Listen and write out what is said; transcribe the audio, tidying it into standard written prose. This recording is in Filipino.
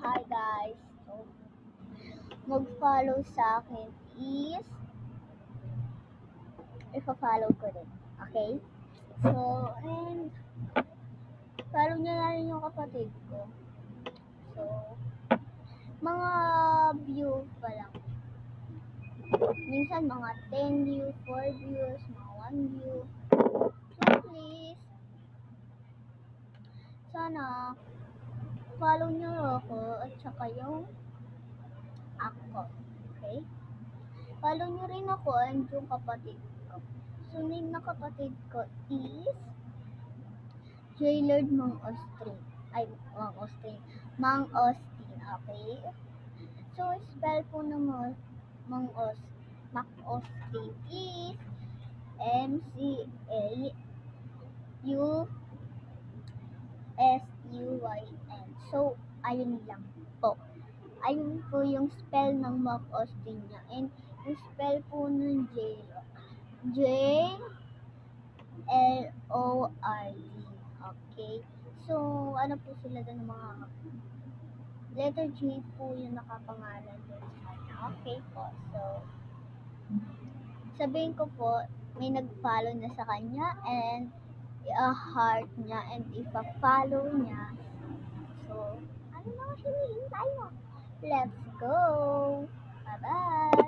Hi guys. So, mag-follow sa akin is ipa-follow ko rin. Okay? So, and follow niyo na rin yung kapatid ko. So, mga view pa lang. Minsan mga 10 views, 4 views, mga 1 view. So, please, sana follow niyo ako at saka yung ako. Okay? Follow niyo rin ako and yung kapatid ko. So, name na kapatid ko is Jailard Mang Austin. Ay, Mang Austin. Mang Austin, okay? So, spell po ng Mang Austin. Mang Austin is Macaustin. So, ayun lang po. Ayun po yung spell ng Mang Austin niya. And yung spell po ng J-L-O-R-D. Okay? So, ano po sila doon mga letter J po yung nakapangalan doon sa kanya. Okay po. So, sabihin ko po, may nag-follow na sa kanya and i-heart niya and ipa-follow niya. So, ano na hinihintay mo? Let's go! Bye-bye!